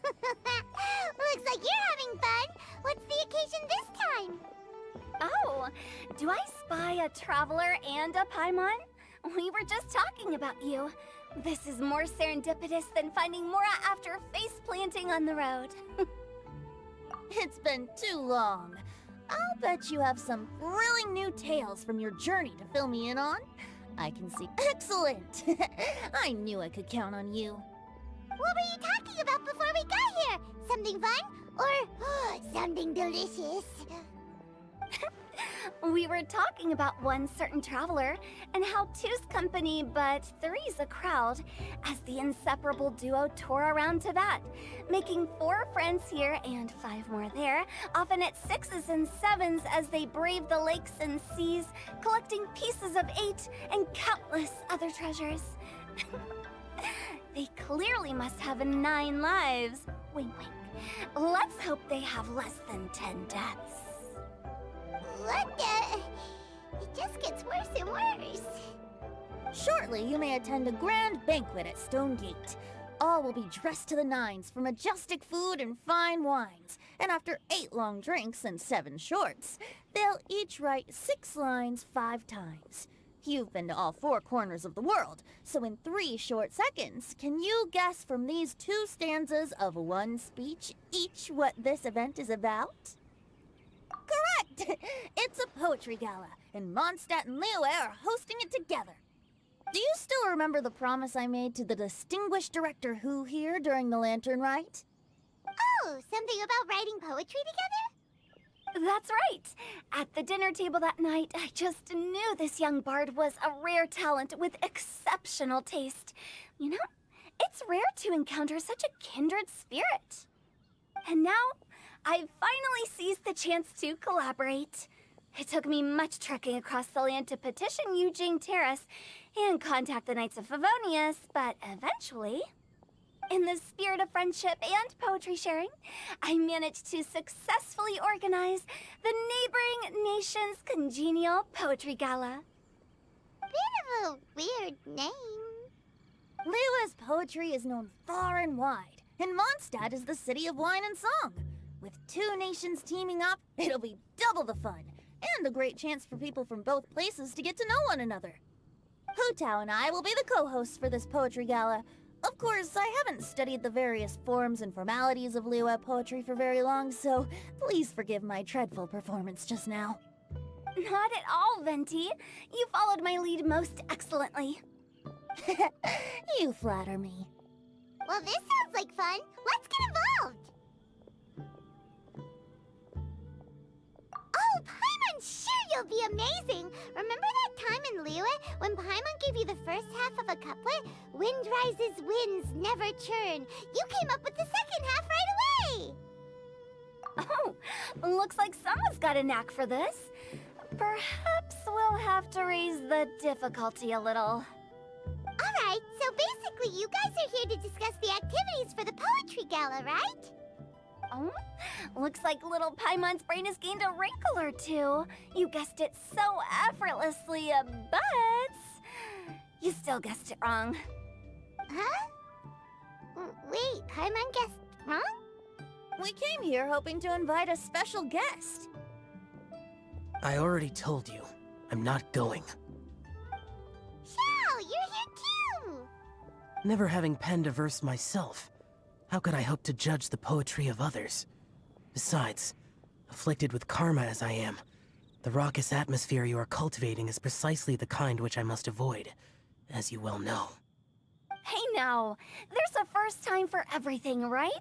Looks like you're having fun. What's the occasion this time? Oh, do I spy a traveler and a Paimon? We were just talking about you. This is more serendipitous than finding Mora after face planting on the road. It's been too long. I'll bet you have some thrilling new tales from your journey to fill me in on. I can see. Excellent! I knew I could count on you. What were you talking about before we got here? Something fun? Or something delicious? We were talking about one certain traveler, and how two's company but three's a crowd, as the inseparable duo tore around Tibet, making 4 friends here and 5 more there, often at 6s and 7s as they braved the lakes and seas, collecting pieces of 8 and countless other treasures. They clearly must have 9 lives. Wink, wink. Let's hope they have less than 10 deaths. What the? It just gets worse and worse. Shortly, you may attend a grand banquet at Stone Gate. All will be dressed to the nines for majestic food and fine wines. And after 8 long drinks and 7 shorts, they'll each write 6 lines 5 times. You've been to all 4 corners of the world, so in 3 short seconds, can you guess from these 2 stanzas of 1 speech each what this event is about? Correct! It's a poetry gala, and Mondstadt and Liyue are hosting it together. Do you still remember the promise I made to the distinguished director Who here during the Lantern Rite? Oh, something about writing poetry together? That's right! At the dinner table that night, I just knew this young bard was a rare talent with exceptional taste. You know, it's rare to encounter such a kindred spirit. And now, I've finally seized the chance to collaborate. It took me much trekking across the land to petition Eugene Terrace and contact the Knights of Favonius, but eventually, in the spirit of friendship and poetry sharing, I managed to successfully organize the neighboring nation's congenial poetry gala. Bit of a weird name. Liyue's poetry is known far and wide, and Mondstadt is the city of wine and song. With 2 nations teaming up, it'll be double the fun, and a great chance for people from both places to get to know one another. Hu Tao and I will be the co-hosts for this poetry gala. Of course, I haven't studied the various forms and formalities of Liyue poetry for very long, so please forgive my dreadful performance just now. Not at all, Venti. You followed my lead most excellently. You flatter me. Well, this sounds like fun. Let's get involved. Oh, Paimon, sure you'll be amazing. Remember that time in Liyue when Paimon gave you the first half of a couplet? Wind rises, winds never churn. You came up with the second half right away. Oh, looks like someone's got a knack for this. Perhaps we'll have to raise the difficulty a little. All right, so basically you guys are here to discuss the activities for the poetry gala, right? Oh, looks like little Paimon's brain has gained a wrinkle or 2. You guessed it so effortlessly, but you still guessed it wrong. Huh? Wait, Paimon guessed wrong? We came here hoping to invite a special guest. I already told you, I'm not going. Xiao, you're here too! Never having penned a verse myself, how could I hope to judge the poetry of others? Besides, afflicted with karma as I am, the raucous atmosphere you are cultivating is precisely the kind which I must avoid, as you well know. Hey now, there's a first time for everything, right?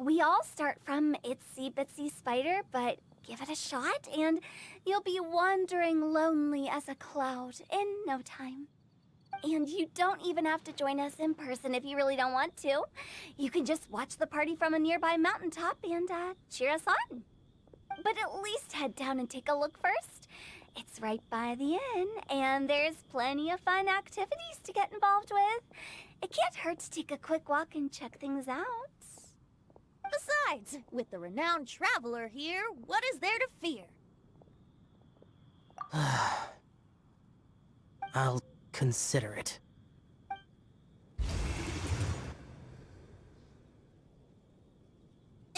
We all start from itsy bitsy spider, but give it a shot and you'll be wandering lonely as a cloud in no time. And you don't even have to join us in person if you really don't want to. You can just watch the party from a nearby mountaintop and cheer us on. But at least head down and take a look first. It's right by the inn, and there's plenty of fun activities to get involved with. It can't hurt to take a quick walk and check things out. Besides, with the renowned traveler here, what is there to fear? I'll consider it.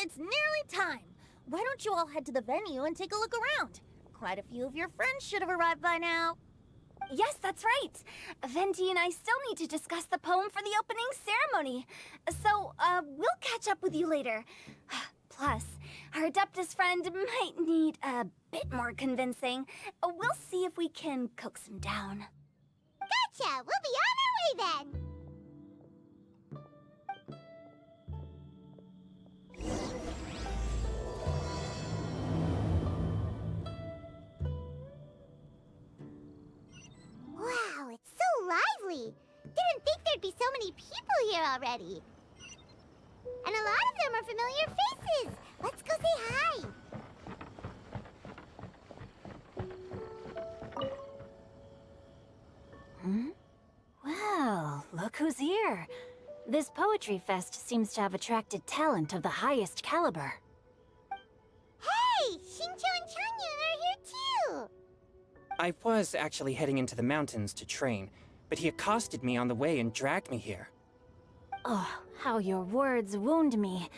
it's nearly time. Why don't you all head to the venue and take a look around? Quite a few of your friends should have arrived by now. Yes, that's right. Venti and I still need to discuss the poem for the opening ceremony. So, we'll catch up with you later. Plus, our Adeptus friend might need a bit more convincing. We'll see if we can coax him down. Gotcha! We'll be on our way then! Wow, it's so lively! Didn't think there'd be so many people here already. And a lot of them are familiar faces! Let's go say hi! Well, look who's here. This poetry fest seems to have attracted talent of the highest caliber. Hey! Xingqiu and Changyun are here too! I was actually heading into the mountains to train, but he accosted me on the way and dragged me here. Oh, how your words wound me.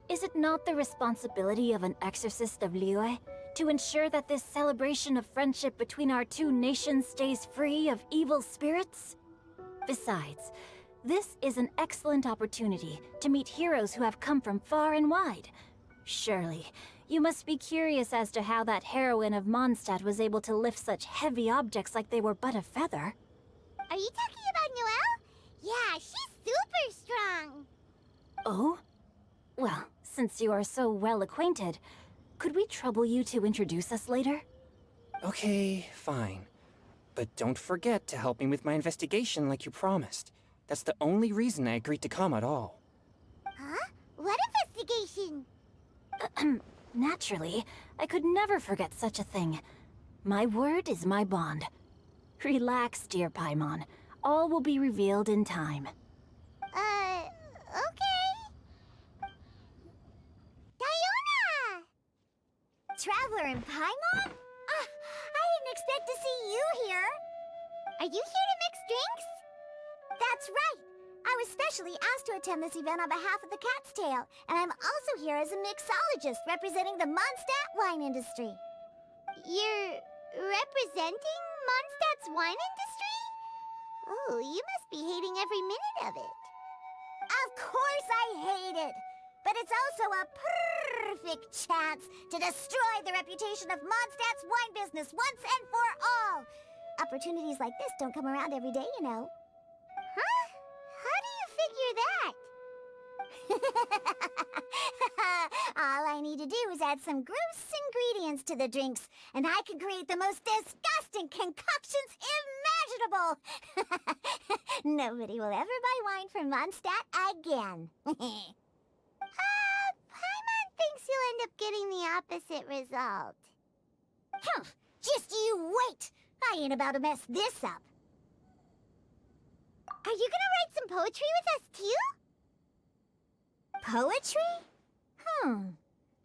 Is it not the responsibility of an exorcist of Liyue to ensure that this celebration of friendship between our two nations stays free of evil spirits? Besides, this is an excellent opportunity to meet heroes who have come from far and wide. Surely, you must be curious as to how that heroine of Mondstadt was able to lift such heavy objects like they were but a feather. Are you talking about Noelle? Yeah, she's super strong! Oh? Well, since you are so well acquainted, could we trouble you to introduce us later? Okay, fine. But don't forget to help me with my investigation like you promised. That's the only reason I agreed to come at all. Huh? What investigation? Naturally, I could never forget such a thing. My word is my bond. Relax, dear Paimon. All will be revealed in time. Okay. Diona! Traveler in Paimon? I didn't expect to see you here. Are you here to mix drinks? That's right. I was specially asked to attend this event on behalf of the Cat's Tail, and I'm also here as a mixologist representing the Mondstadt wine industry. You're representing Mondstadt's wine industry? Oh, you must be hating every minute of it. Of course I hate it, but it's also a perfect chance to destroy the reputation of Mondstadt's wine business once and for all. Opportunities like this don't come around every day, you know. Huh? How do you figure that? All I need to do is add some gross ingredients to the drinks, and I can create the most disgusting concoctions imaginable. Nobody will ever buy wine from Mondstadt again. Paimon thinks you'll end up getting the opposite result. Just you wait. I ain't about to mess this up. Are you gonna write some poetry with us too? Poetry?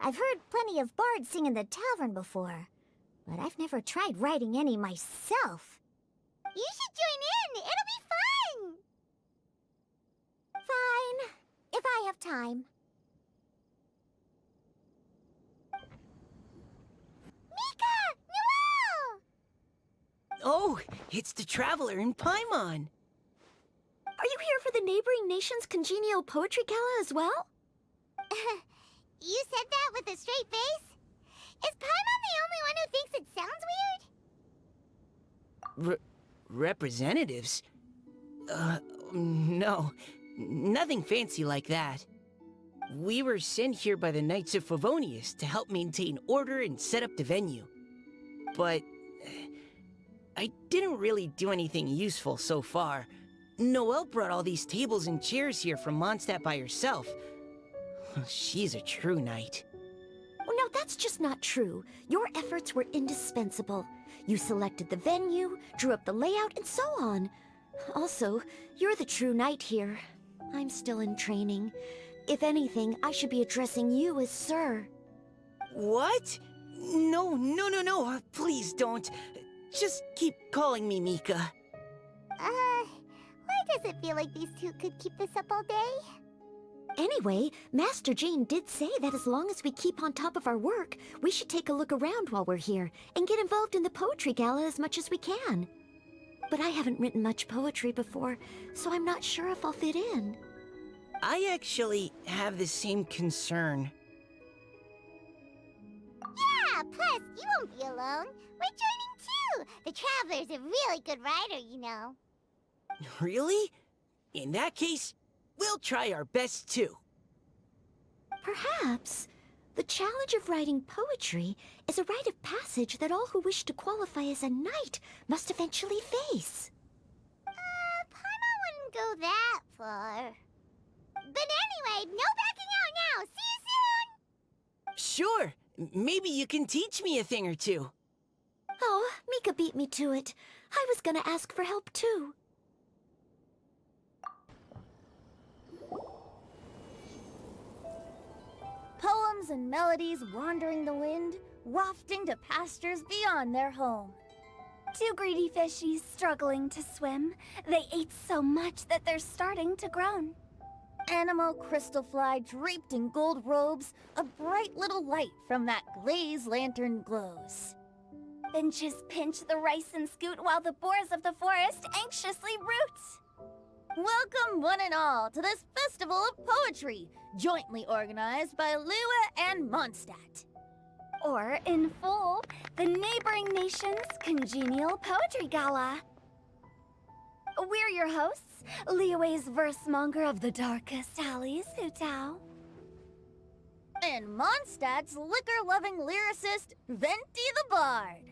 I've heard plenty of bards sing in the tavern before, but I've never tried writing any myself. You should join in! It'll be fun! Fine, if I have time. Mika! Noelle! Oh, it's the Traveler in Paimon. Are you here for the neighboring nation's congenial poetry gala as well? You said that with a straight face? Is Paimon the only one who thinks it sounds weird? Representatives? No. Nothing fancy like that. We were sent here by the Knights of Favonius to help maintain order and set up the venue. But I didn't really do anything useful so far. Noelle brought all these tables and chairs here from Mondstadt by herself. She's a true knight. Well, no, that's just not true. Your efforts were indispensable. You selected the venue, drew up the layout, and so on. Also, you're the true knight here. I'm still in training. If anything, I should be addressing you as Sir. What? No. Please don't. Just keep calling me Mika. Why does it feel like these two could keep this up all day? Anyway, Master Jane did say that as long as we keep on top of our work, we should take a look around while we're here and get involved in the poetry gala as much as we can. But I haven't written much poetry before, so I'm not sure if I'll fit in. I actually have the same concern. Yeah, plus, you won't be alone. We're joining too. The Traveler's a really good writer, you know. Really? In that case, we'll try our best too. Perhaps the challenge of writing poetry is a rite of passage that all who wish to qualify as a knight must eventually face. Paimon wouldn't go that far. But anyway, no backing out now. See you soon! Sure, maybe you can teach me a thing or two. Oh, Mika beat me to it. I was gonna ask for help too. Poems and melodies wandering the wind, wafting to pastures beyond their home. Two greedy fishies struggling to swim. They ate so much that they're starting to groan. Animal crystal fly draped in gold robes, a bright little light from that glazed lantern glows. Finches pinch the rice and scoot while the boars of the forest anxiously root. Welcome one and all to this festival of poetry, jointly organized by Liyue and Mondstadt. Or, in full, the neighboring nation's congenial poetry gala. We're your hosts, Liyue's verse-monger of the darkest alleys, Hutao. And Mondstadt's liquor-loving lyricist, Venti the Bard.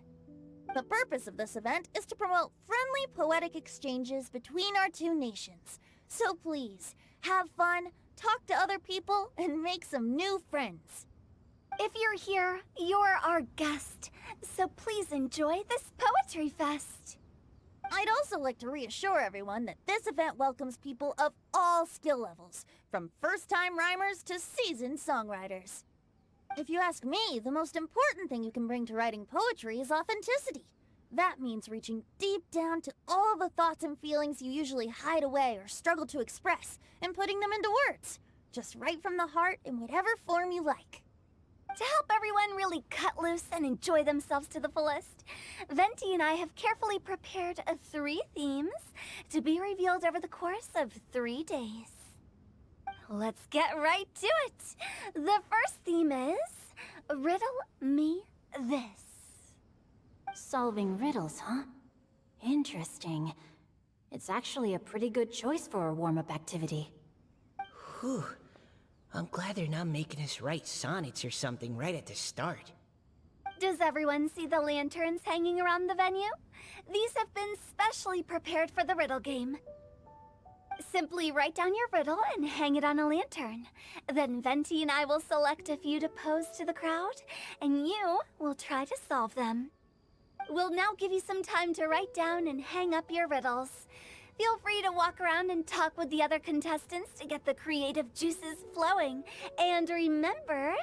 The purpose of this event is to promote friendly poetic exchanges between our two nations. So please, have fun, talk to other people, and make some new friends. If you're here, you're our guest, so please enjoy this poetry fest. I'd also like to reassure everyone that this event welcomes people of all skill levels, from first-time rhymers to seasoned songwriters. If you ask me, the most important thing you can bring to writing poetry is authenticity. That means reaching deep down to all the thoughts and feelings you usually hide away or struggle to express, and putting them into words, just right from the heart in whatever form you like. To help everyone really cut loose and enjoy themselves to the fullest, Venti and I have carefully prepared 3 themes to be revealed over the course of 3 days. Let's get right to it. The first theme is Riddle Me This. Solving riddles, huh? Interesting. It's actually a pretty good choice for a warm-up activity. Whew. I'm glad they're not making us write sonnets or something right at the start. Does everyone see the lanterns hanging around the venue? These have been specially prepared for the riddle game. Simply write down your riddle and hang it on a lantern. Then Venti and I will select a few to pose to the crowd, and you will try to solve them. We'll now give you some time to write down and hang up your riddles. Feel free to walk around and talk with the other contestants to get the creative juices flowing. And remember,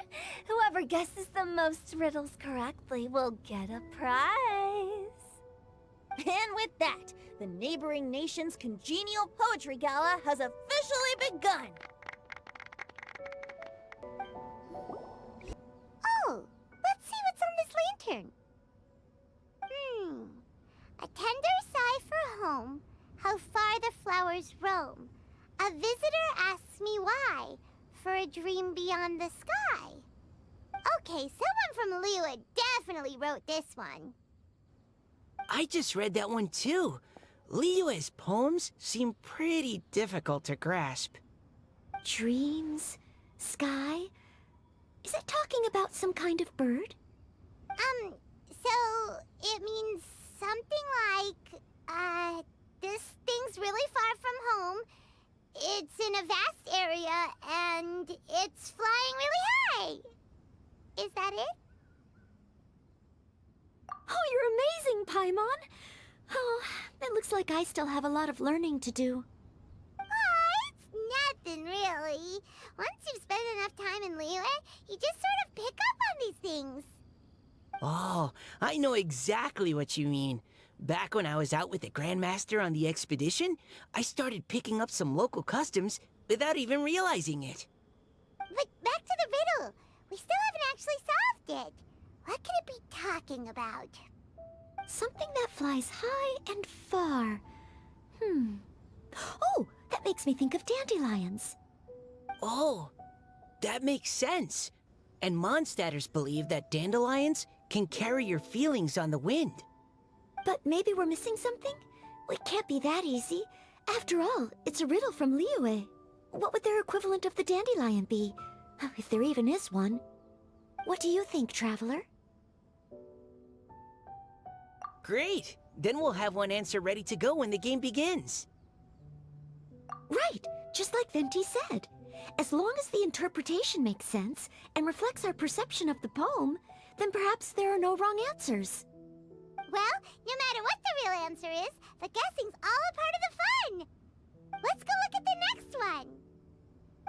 whoever guesses the most riddles correctly will get a prize. And with that, the neighboring nation's congenial poetry gala has officially begun. Oh, let's see what's on this lantern. A tender sigh for home, how far the flowers roam. A visitor asks me why, for a dream beyond the sky. Okay, someone from Liyue definitely wrote this one. I just read that one too. Liyue's poems seem pretty difficult to grasp. Dreams? Sky? Is it talking about some kind of bird? So it means something like, this thing's really far from home. It's in a vast area, and it's flying really high. Is that it? Oh, you're amazing, Paimon! Oh, it looks like I still have a lot of learning to do. It's nothing, really. Once you've spent enough time in Liyue, you just sort of pick up on these things. Oh, I know exactly what you mean. Back when I was out with the Grandmaster on the expedition, I started picking up some local customs without even realizing it. But back to the riddle. We still haven't actually solved it. What could it be talking about? Something that flies high and far. Oh, that makes me think of dandelions. Oh, that makes sense. And Mondstadters believe that dandelions can carry your feelings on the wind. But maybe we're missing something? Well, it can't be that easy. After all, it's a riddle from Liyue. What would their equivalent of the dandelion be? If there even is one. What do you think, Traveler? Great! Then we'll have one answer ready to go when the game begins. Right, just like Venti said. As long as the interpretation makes sense and reflects our perception of the poem, then perhaps there are no wrong answers. Well, no matter what the real answer is, the guessing's all a part of the fun. Let's go look at the next one.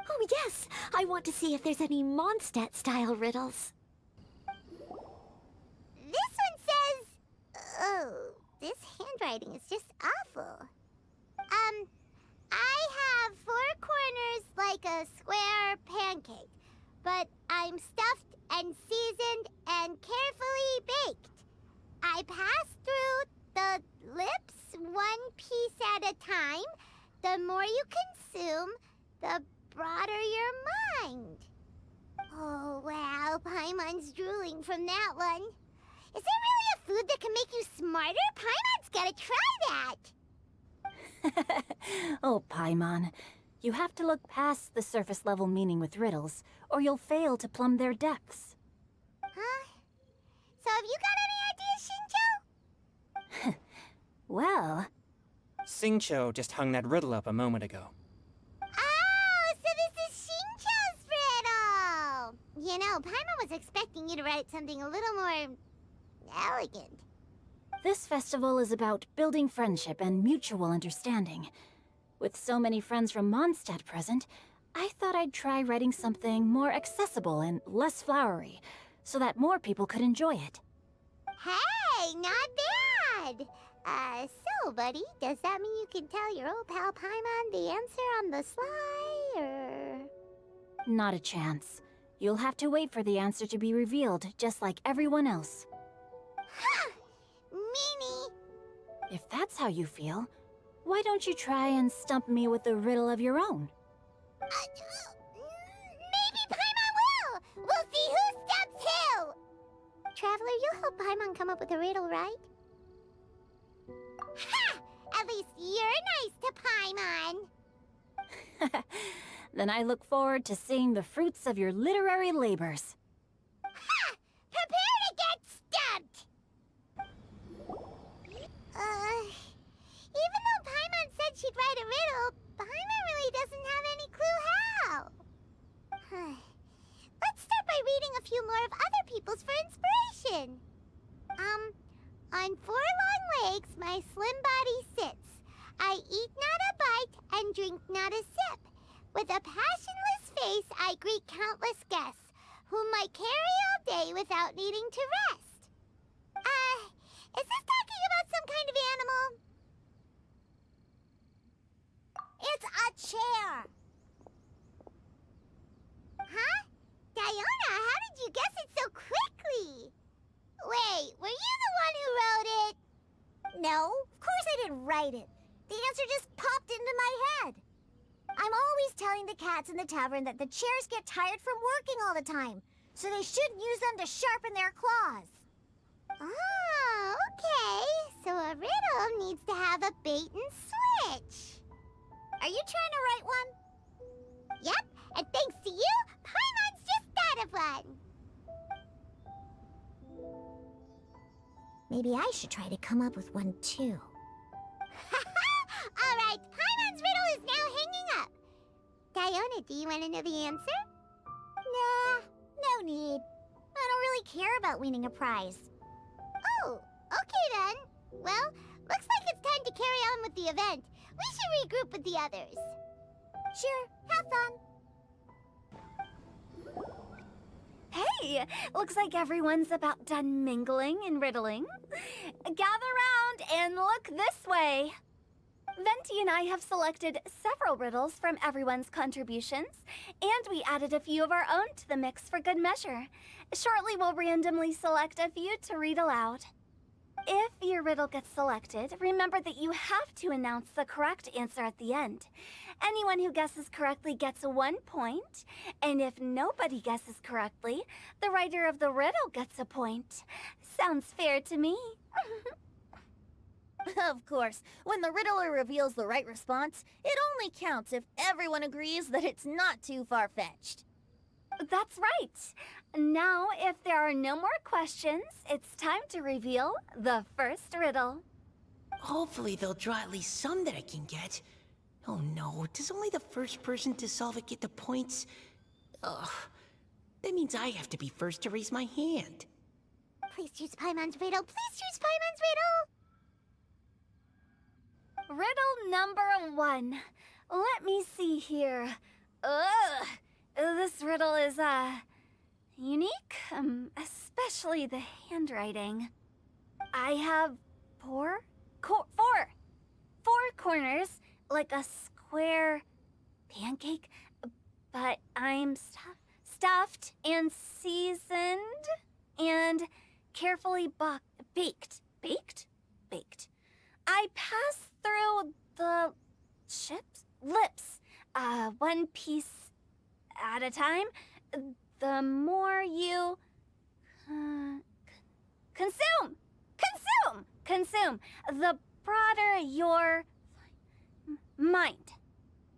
Oh yes, I want to see if there's any Mondstadt-style riddles. This one says... Oh, this handwriting is just awful. I have 4 corners like a square pancake, but I'm stuffed and seasoned and carefully baked. I pass through the lips 1 piece at a time. The more you consume, the broader your mind. Oh, wow, Paimon's drooling from that one. Is there really a food that can make you smarter? Paimon's gotta try that. Oh, Paimon. You have to look past the surface-level meaning with riddles, or you'll fail to plumb their depths. Huh? So have you got any ideas, Shinjo? Well, Xingqiu just hung that riddle up a moment ago. Oh, so this is Shinjo's riddle! You know, Paimon was expecting you to write something a little more... elegant. this festival is about building friendship and mutual understanding. With so many friends from Mondstadt present, I thought I'd try writing something more accessible and less flowery, so that more people could enjoy it. Hey, not bad! So, buddy, does that mean you can tell your old pal Paimon the answer on the sly, or...? Not a chance. You'll have to wait for the answer to be revealed, just like everyone else. Ha! Meanie! If that's how you feel, why don't you try and stump me with a riddle of your own? Maybe Paimon will! We'll see who stumps who! Traveler, you'll help Paimon come up with a riddle, right? Ha! At least you're nice to Paimon! Then I look forward to seeing the fruits of your literary labors. Ha! Prepare to get stumped! Even though Paimon said she'd write a riddle, Paimon really doesn't have any clue how. Let's start by reading a few more of other people's for inspiration. On 4 long legs, my slim body sits. I eat not a bite and drink not a sip. With a passionless face, I greet countless guests, whom I carry all day without needing to rest. Is this talking about some kind of animal? It's a chair. Huh? Diona, how did you guess it so quickly? Wait, were you the one who wrote it? No, of course I didn't write it. The answer just popped into my head. I'm always telling the cats in the tavern that the chairs get tired from working all the time, so they shouldn't use them to sharpen their claws. Oh, okay. So a riddle needs to have a bait and switch. Are you trying to write one? Yep, and thanks to you, Paimon's just thought of one. Maybe I should try to come up with one too. All right, Paimon's riddle is now hanging up. Diona, do you want to know the answer? Nah, no need. I don't really care about winning a prize. Oh, okay then. Well, looks like it's time to carry on with the event. We should regroup with the others. Sure, have fun. Hey, looks like everyone's about done mingling and riddling. Gather round and look this way. Venti and I have selected several riddles from everyone's contributions, and we added a few of our own to the mix for good measure. Shortly, we'll randomly select a few to read aloud. If your riddle gets selected, remember that you have to announce the correct answer at the end. Anyone who guesses correctly gets 1 point, and if nobody guesses correctly, the writer of the riddle gets a point. Sounds fair to me. Of course, when the riddler reveals the right response, it only counts if everyone agrees that it's not too far-fetched. That's right. Now, if there are no more questions, it's time to reveal the first riddle. Hopefully they'll draw at least some that I can get. Oh no, does only the first person to solve it get the points? Ugh. That means I have to be first to raise my hand. Please choose Paimon's riddle. Please choose Paimon's riddle. Riddle number 1. Let me see here. Ugh. This riddle is, unique, especially the handwriting. I have four corners, like a square pancake, but I'm stuffed and seasoned and carefully baked. Baked. I pass through the lips, one piece at a time. The more you consume, the broader your mind.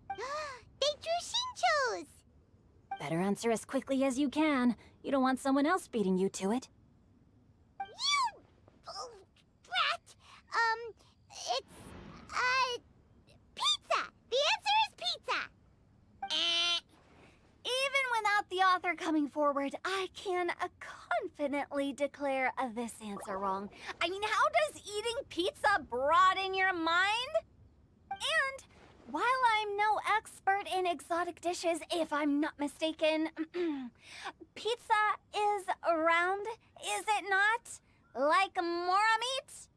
They drew Shinchos! Better answer as quickly as you can. You don't want someone else beating you to it. You! Oh, brat! It's, pizza! The answer is pizza! Even without the author coming forward, I can confidently declare this answer wrong. I mean, how does eating pizza broaden your mind? And while I'm no expert in exotic dishes, if I'm not mistaken, pizza is round, is it not? Like mora meat?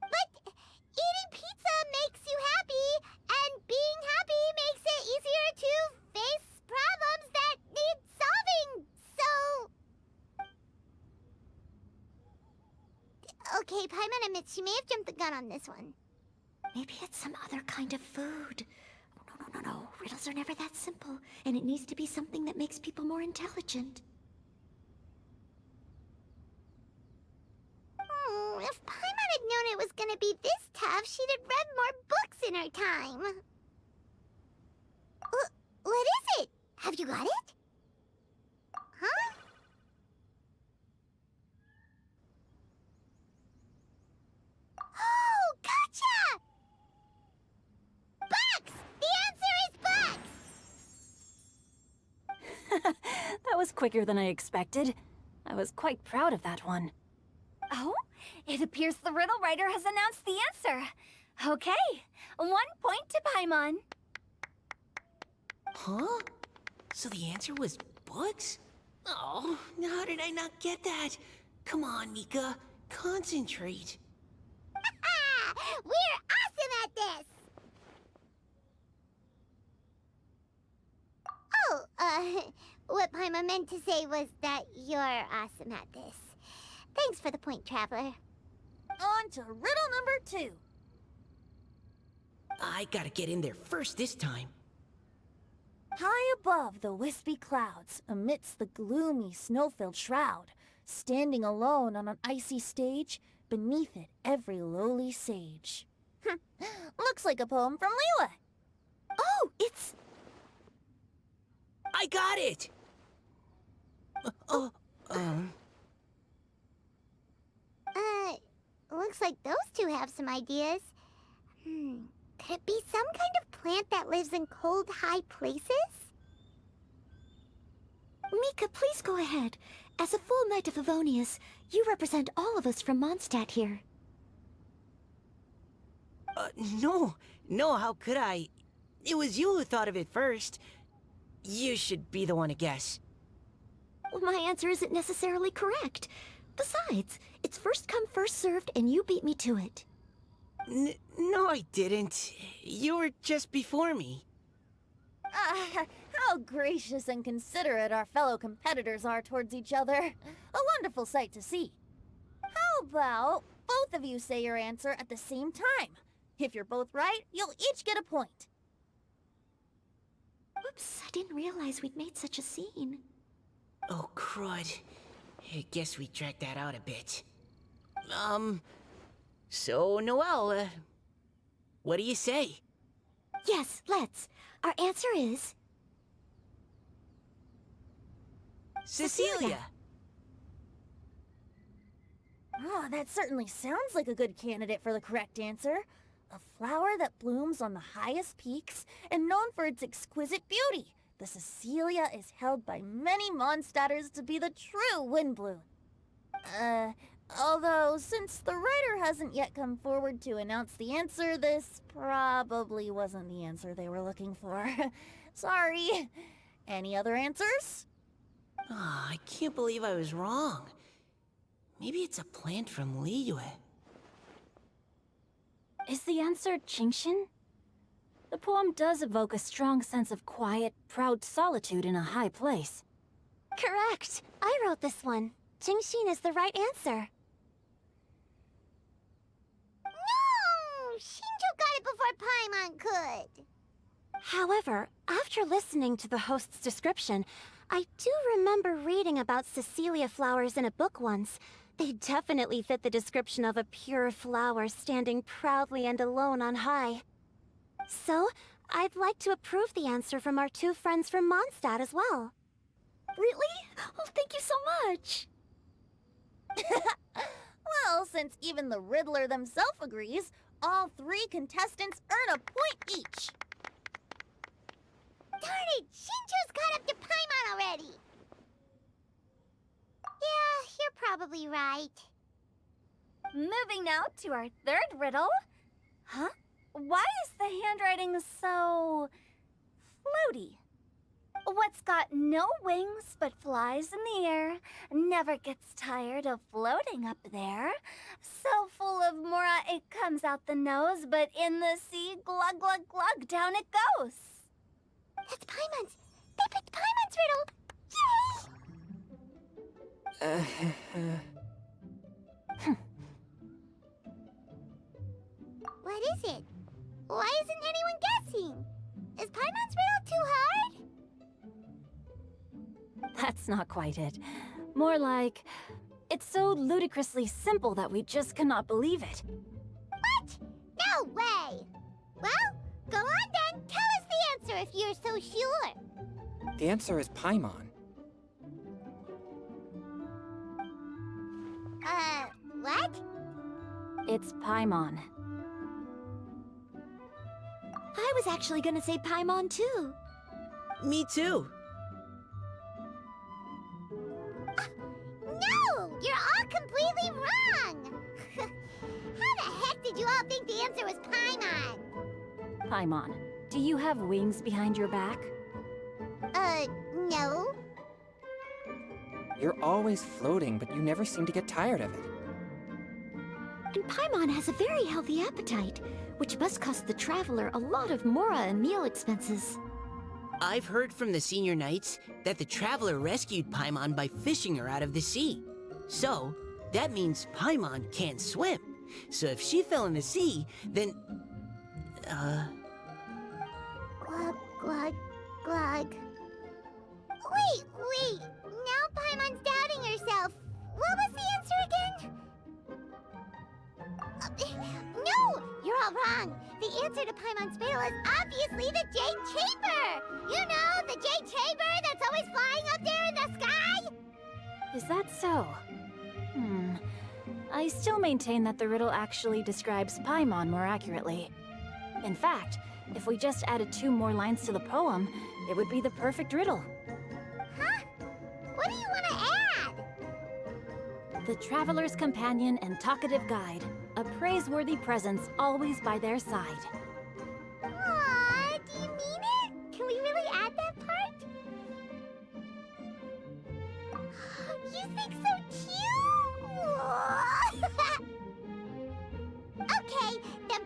But eating pizza makes you happy, and being happy makes it easier to face problems that need solving, so... Okay, Paimon admits she may have jumped the gun on this one. Maybe it's some other kind of food. No. Riddles are never that simple, and it needs to be something that makes people more intelligent. If Paimon had known it was gonna be this tough, she'd have read more books in her time. What is it? Have you got it? Huh? Oh, gotcha! Bucks! The answer is bucks! That was quicker than I expected. I was quite proud of that one. Oh, it appears the riddle writer has announced the answer. Okay, 1 point to Paimon. Huh? So the answer was books? Oh, how did I not get that? Come on, Mika. Concentrate. We're awesome at this! Oh, what Paimon meant to say was that you're awesome at this. Thanks for the point, Traveler. On to riddle number 2. I gotta get in there first this time. High above the wispy clouds, amidst the gloomy snow-filled shroud, standing alone on an icy stage, beneath it every lowly sage. Looks like a poem from Liyue. Oh, it's... I got it! Looks like those two have some ideas. Could it be some kind of plant that lives in cold, high places? Mika, please go ahead. As a full Knight of Favonius, you represent all of us from Mondstadt here. No, how could I? It was you who thought of it first. You should be the one to guess. Well, my answer isn't necessarily correct. Besides, it's first come, first served, and you beat me to it. No, I didn't. You were just before me. How gracious and considerate our fellow competitors are towards each other. A wonderful sight to see. How about both of you say your answer at the same time? If you're both right, you'll each get a point. Oops, I didn't realize we'd made such a scene. Oh, crud. I guess we dragged that out a bit. So, Noelle, what do you say? Yes, let's. Our answer is... Cecilia! Oh, that certainly sounds like a good candidate for the correct answer. A flower that blooms on the highest peaks and known for its exquisite beauty. The Cecilia is held by many Mondstadters to be the true Windbloom. Although, since the writer hasn't yet come forward to announce the answer, this probably wasn't the answer they were looking for. Sorry. Any other answers? Oh, I can't believe I was wrong. Maybe it's a plant from Liyue. Is the answer Genshin? The poem does evoke a strong sense of quiet, proud solitude in a high place. Correct. I wrote this one. Genshin is the right answer. No! Shinjo got it before Paimon could. However, after listening to the host's description, I do remember reading about Cecilia flowers in a book once. They definitely fit the description of a pure flower standing proudly and alone on high. So, I'd like to approve the answer from our two friends from Mondstadt as well. Really? Oh, thank you so much. Well, since even the Riddler themselves agrees, all three contestants earn a point each. Darn it! Shinjo's caught up to Paimon already! Yeah, you're probably right. Moving now to our third riddle. Huh? Why is the handwriting so... floaty? What's got no wings but flies in the air, never gets tired of floating up there. So full of mora it comes out the nose, but in the sea, glug glug glug, down it goes. That's Paimon's! They picked Paimon's riddle! Yay! What is it? Why isn't anyone guessing? Is Paimon's riddle too hard? That's not quite it. More like, it's so ludicrously simple that we just cannot believe it. What? No way! Well, go on then. Tell us the answer if you're so sure. The answer is Paimon. What? It's Paimon. I was actually gonna say Paimon too. Me too. No! You're all completely wrong! How the heck did you all think the answer was Paimon? Paimon, do you have wings behind your back? No. You're always floating, but you never seem to get tired of it. And Paimon has a very healthy appetite, which must cost the traveler a lot of mora and meal expenses. I've heard from the senior knights that the traveler rescued Paimon by fishing her out of the sea. So, that means Paimon can't swim. So if she fell in the sea, then... Glug, glug, glug. Wait! Now Paimon's doubting herself. What was the answer again? No! You're all wrong. The answer to Paimon's riddle is obviously the Jade Chamber! You know, the Jade Chamber that's always flying up there in the sky? Is that so? I still maintain that the riddle actually describes Paimon more accurately. In fact, if we just added 2 more lines to the poem, it would be the perfect riddle. Huh? What do you want to add? The traveler's companion and talkative guide, a praiseworthy presence always by their side. Aw, do you mean it? Can we really add that part? You think so cute? Okay, then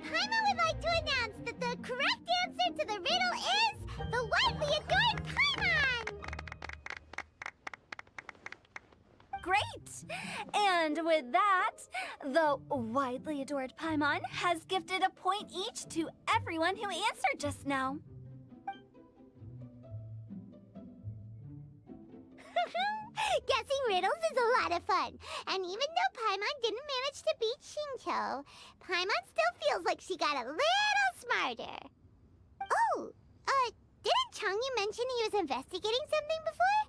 correct answer to the riddle is the widely adored Paimon! Great! And with that, the widely adored Paimon has gifted a point each to everyone who answered just now. Guessing riddles is a lot of fun. And even though Paimon didn't manage to beat Xingqiu, Paimon still feels like she got a little smarter. Oh, didn't Changyu mention he was investigating something before?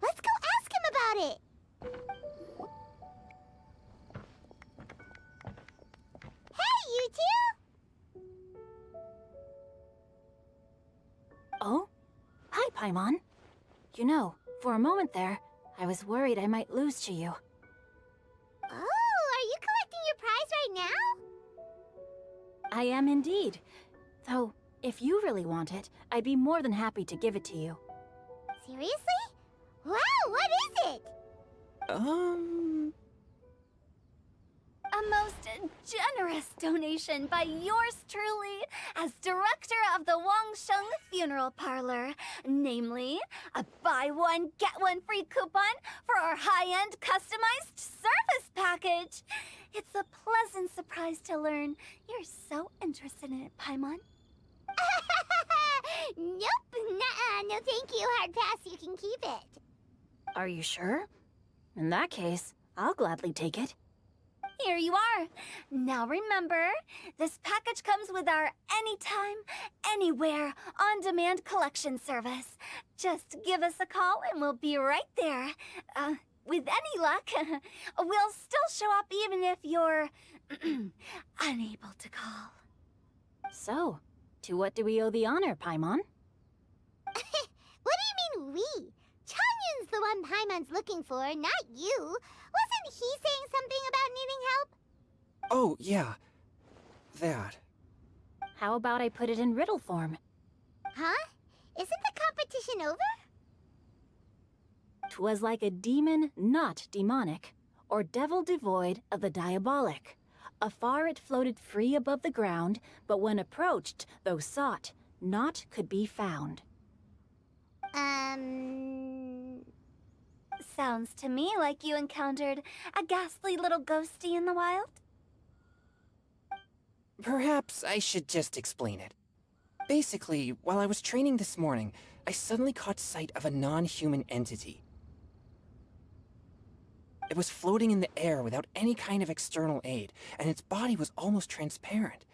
Let's go ask him about it. Hey, you two! Oh? Hi, Paimon. You know, for a moment there, I was worried I might lose to you. Oh, are you collecting your prize right now? I am indeed. Though, if you really want it, I'd be more than happy to give it to you. Seriously? Wow, what is it? A most generous donation by yours truly as director of the Wangsheng Funeral Parlor. Namely, a buy one, get one free coupon for our high-end customized service package. It's a pleasant surprise to learn you're so interested in it, Paimon. Nope, nuh-uh, no thank you, hard pass, you can keep it. Are you sure? In that case, I'll gladly take it. Here you are. Now remember, this package comes with our anytime, anywhere, on-demand collection service. Just give us a call and we'll be right there. With any luck, we'll still show up even if you're unable to call. So, to what do we owe the honor, Paimon? What do you mean we? Changyun's the one Paimon's looking for, not you. Wasn't he saying something about needing help? Oh, yeah. That. How about I put it in riddle form? Huh? Isn't the competition over? 'Twas like a demon not demonic, or devil devoid of the diabolic. Afar it floated free above the ground, but when approached, though sought, naught could be found. Sounds to me like you encountered a ghastly little ghosty in the wild. Perhaps I should just explain it. Basically, while I was training this morning, I suddenly caught sight of a non-human entity. It was floating in the air without any kind of external aid, and its body was almost transparent.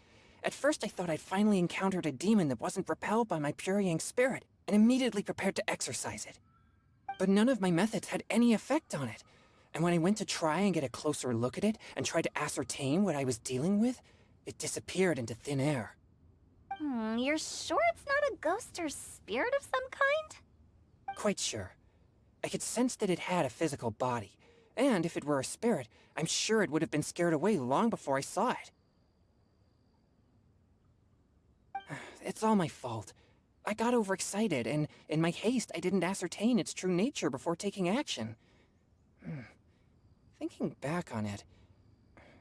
At first I thought I'd finally encountered a demon that wasn't repelled by my pure yang spirit, and immediately prepared to exorcise it. But none of my methods had any effect on it, and when I went to try and get a closer look at it and try to ascertain what I was dealing with, it disappeared into thin air. You're sure it's not a ghost or spirit of some kind? Quite sure. I could sense that it had a physical body, and if it were a spirit, I'm sure it would have been scared away long before I saw it. It's all my fault. I got overexcited, and in my haste, I didn't ascertain its true nature before taking action. Thinking back on it,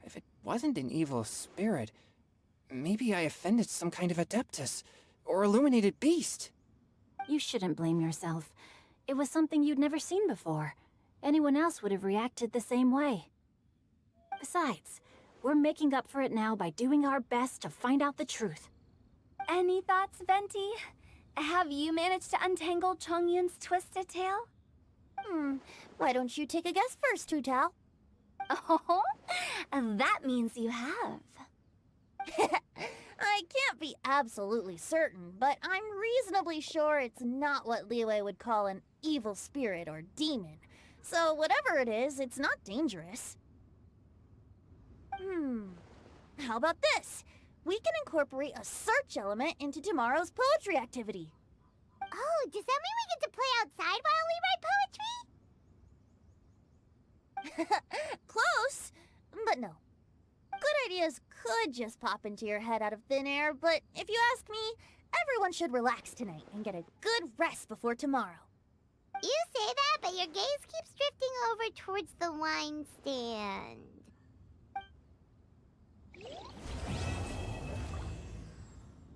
if it wasn't an evil spirit, maybe I offended some kind of adeptus, or illuminated beast. You shouldn't blame yourself. It was something you'd never seen before. Anyone else would have reacted the same way. Besides, we're making up for it now by doing our best to find out the truth. Any thoughts, Venti? Have you managed to untangle Chongyun's twisted tail? Why don't you take a guess first, Hu-Tao? Oh, that means you have. I can't be absolutely certain, but I'm reasonably sure it's not what Liyue would call an evil spirit or demon. So whatever it is, it's not dangerous. How about this? We can incorporate a search element into tomorrow's poetry activity. Oh, does that mean we get to play outside while we write poetry? Close, but no. Good ideas could just pop into your head out of thin air, but if you ask me, everyone should relax tonight and get a good rest before tomorrow. You say that, but your gaze keeps drifting over towards the wine stand.